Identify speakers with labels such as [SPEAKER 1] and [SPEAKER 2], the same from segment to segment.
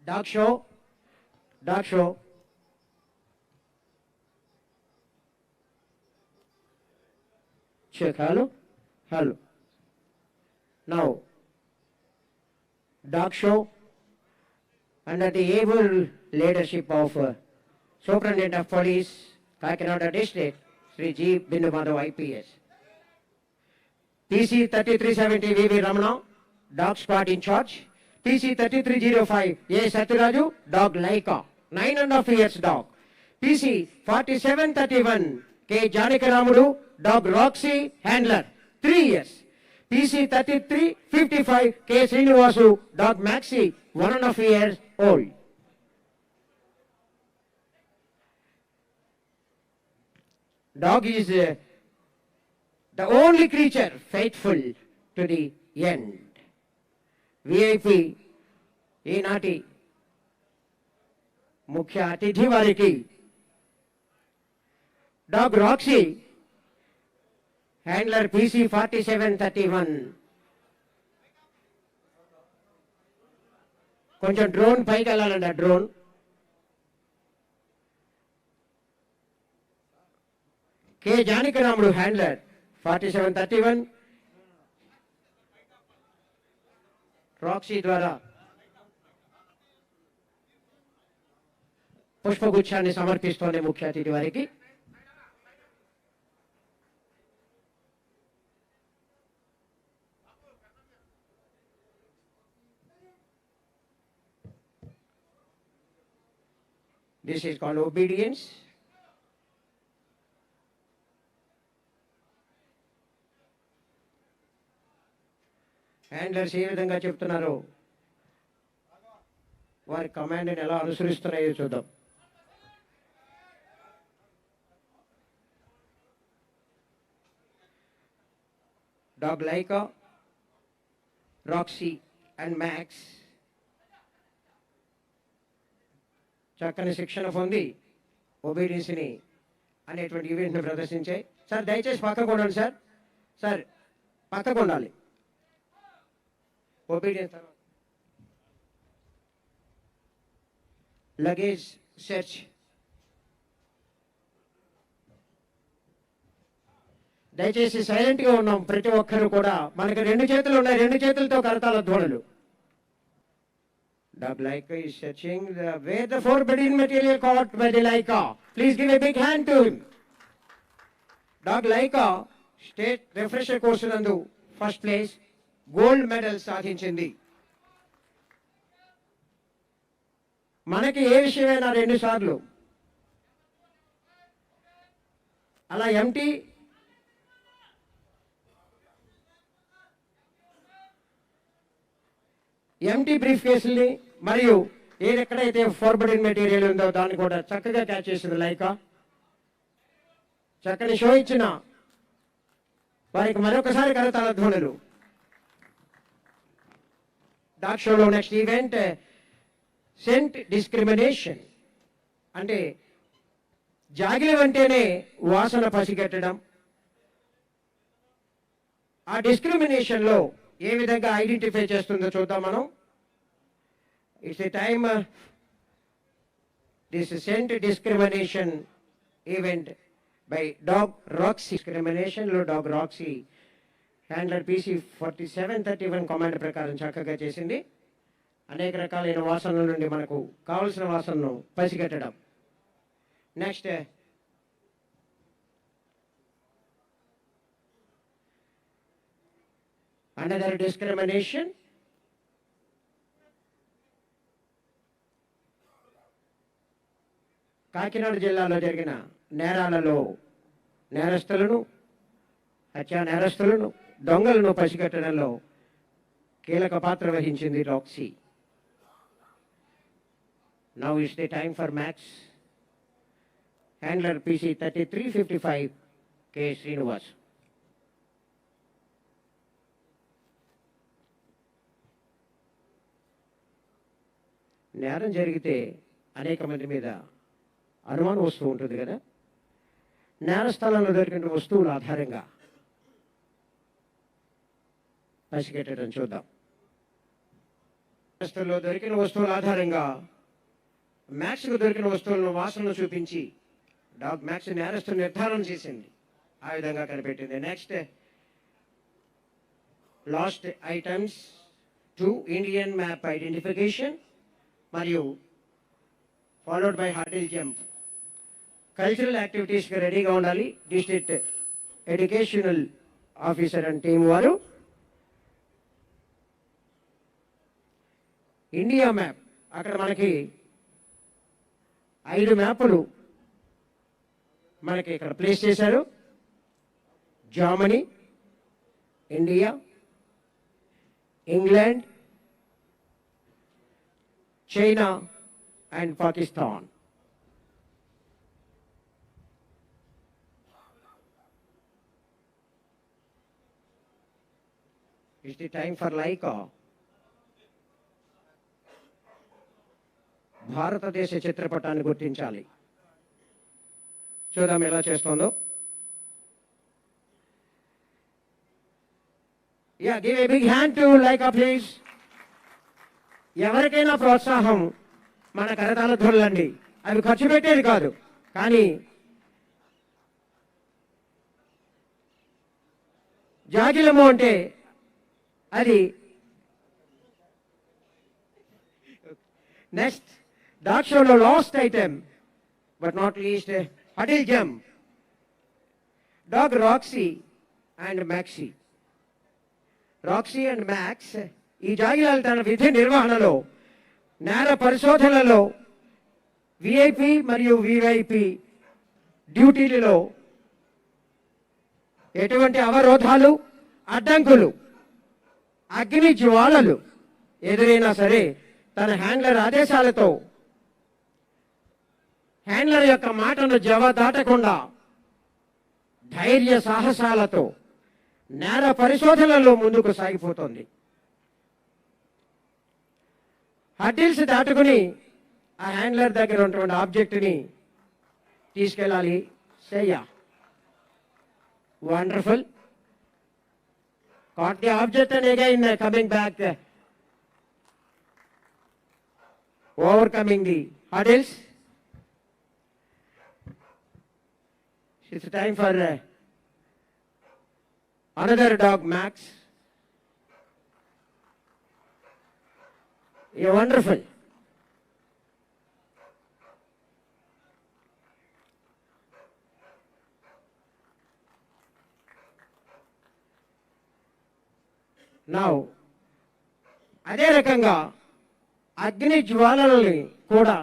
[SPEAKER 1] Dog show. Dog show. Check. Hello. Hello. Now, dog show under the able leadership of Superintendent of Police, Kakinada District, Sri G. Bindu Madhav IPS. PC 3370 VV Ramana, dog squad in charge. PC 3305 A. Satyaraju, dog Laika, 9.5 years dog. PC 4731 K. Janakaramudu, dog Roxy, handler, 3 years. PC 3355 K. Srinivasu, dog Maxi, 1.5 years old. Dog is the only creature faithful to the end. VIP ఈనాటి ముఖ్య అతిథి వారికి dog Roxy handler PC 4731. కొంచెం drone పైకి వెళ్ళాలండి. ఆ drone K. Janakaramudu handler 4731. Roxy ద్వారా పుష్పగుచ్చాన్ని సమర్పిస్తోంది ముఖ్య అతిథి వారికి. This is called obedience. Handlers ఏ విధంగా చెప్తున్నారో వారి కమాండ్ని ఎలా అనుసరిస్తున్నాయో చూద్దాం. Dog Laika, Roxy and Max చక్కని శిక్షణ పొంది ఒబీడియన్స్ని అనేటువంటి ఈవెంట్ని ప్రదర్శించాయి. సార్ దయచేసి పక్కకు ఉండండి. సార్ సార్ పక్కకు ఉండాలి. obedience luggage search. దయచేసి సైలెంట్ గా ఉన్నాం ప్రతి ఒక్కరు కూడా. మనకి 2 చేతులు ఉన్నాయి, 2 చేతులతో కరతాళ ధ్వనులు. Dog Laika is searching where the forbidden material caught by the Laika. Please give a big hand to him. Dog Laika state refresher course నందు ఫస్ట్ ప్లేస్ గోల్డ్ మెడల్ సాధించింది. మనకి ఏ విషయమైనా 2 సార్లు అలా ఎంటీ బ్రీఫ్ కేసుల్ని మరియు ఎక్కడైతే ఫార్బిడెన్ మెటీరియల్ ఉందో దాన్ని కూడా చక్కగా క్యాచ్ చేసింది లైకా. చక్కని షో ఇచ్చిన వారికి మరొకసారి కరతాళ ధ్వనులు. డాగ్ షోలో నెక్స్ట్ ఈవెంట్ సెంట్ డిస్క్రిమినేషన్. అంటే జాగిలం అంటేనే వాసన పసిగట్టడం. ఆ డిస్క్రిమినేషన్లో ఏ విధంగా ఐడెంటిఫై చేస్తుందో చూద్దాం మనం. It's a time this scent discrimination event by dog Roxy. డిస్క్రిమినేషన్లో dog Roxy handler PC 4731 command ప్రకారం చక్కగా చేసింది. అనేక రకాలైన వాసనల నుండి మనకు కావలసిన వాసనను పసిగట్టడం. Next another discrimination. కాకినాడ జిల్లాలో జరిగిన నేరాలలో నేరస్తులను, హత్యా నేరస్తులను, దొంగలను పసిగట్టడంలో కీలక పాత్ర వహించింది Roxy. Now is the time for max handler PC 3355 K. Srinivas. నేరం జరిగితే అనేక మంది మీద అనుమానం వస్తూ ఉంటుంది కదా. నేర స్థలంలో దొరికిన వస్తువుల ఆధారంగా పసిగట్టడం చూద్దాం. వస్తువుల్లో దొరికిన వస్తువుల ఆధారంగా మ్యాక్స్కు దొరికిన వస్తువులను వాసనలు చూపించి డాగ్ మ్యాక్స్ నేరస్తు నిర్ధారణ చేసింది. ఆ విధంగా కనిపెట్టింది. Next last items 2 Indian map identification మరియు followed by hurdle jump. Cultural యాక్టివిటీస్కి రెడీగా ఉండాలి. District educational officer and team వారు ఇండియా మ్యాప్ అక్కడ మనకి 5 మ్యాపులు మనకి ఇక్కడ ప్లేస్ చేశారు. Germany, India, England, China and Pakistan. It's the time for Laika. భారతదేశ చిత్రపటాన్ని గుర్తించాలి. చూద్దాం ఎలా చేస్తుందో. Yeah, give a big hand to Laika, please. ఎవరికైనా ప్రోత్సాహం మన కరతాళ ధ్వనులండి. అవి ఖర్చు పెట్టేది కాదు, కానీ జాగిలము అంటే అది. నెక్స్ట్ డాగ్ షోలో last item but not least hurdle jump. Dog Roxy and maxi. Roxy and max ఈ జాగిలాలు తన విధి నిర్వహణలో, నేర పరిశోధనలో, విఐపి మరియు విఐపి డ్యూటీలలో ఎటువంటి అవరోధాలు, అడ్డంకులు, అగ్ని జ్వాలలు ఎదురైనా సరే తన హ్యాండ్లర్ ఆదేశాలతో, హ్యాండ్లర్ యొక్క మాటను జవదాటకుండా ధైర్య సాహసాలతో నేర పరిశోధనలో ముందుకు సాగిపోతుంది. హర్డిల్స్ దాటుకుని ఆ హ్యాండ్లర్ దగ్గర ఉన్నటువంటి ఆబ్జెక్ట్ని తీసుకెళ్ళాలి. సయ్యా, wonderful. Caught the object and again coming back, overcoming the hurdles. It's time for another dog, Max. You're wonderful. Now, అదే రకంగా అగ్ని జ్వాలలని కూడా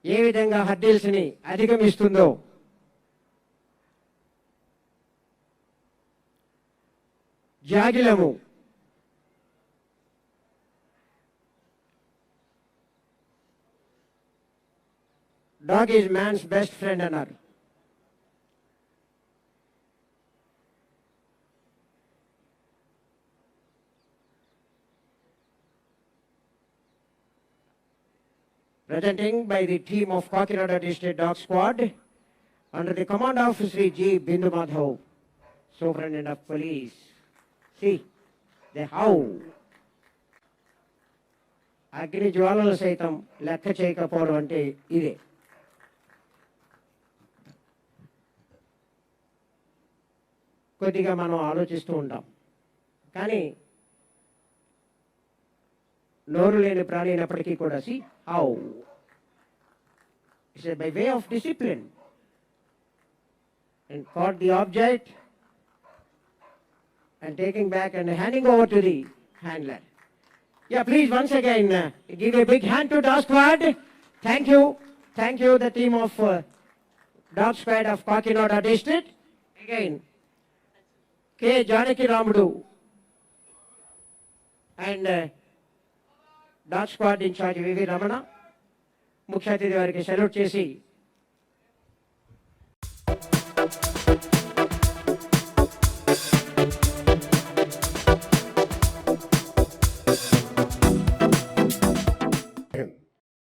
[SPEAKER 1] ఏ విధంగా హర్డిల్స్ని అధిగమిస్తుందో జాగిలము dog is man's best friend అన్నారు. Presenting by the team of Kakinada District Dog Squad under the command of Sri G. Bindu Madhav, Superintendent of Police. See, they howl. అగ్ని జ్వాలలు సైతం లెక్క చేయకపోవడం అంటే ఇదే. కొద్దిగా మనం ఆలోచిస్తూ ఉంటాం, కానీ నోరు లేని ప్రాణి అయినప్పటికీ కూడా see how it's by way of discipline and caught the object and taking back and handing over to the handler. Yeah, please once again give a big hand to Dog Squad. Thank you. Thank you, the team of Dog Squad of Kakinada District. Again, K. Janaki Ramudu and Dog Squad in charge V.V. Ramana. ముఖ్య అతిథి వారికి salute చేసి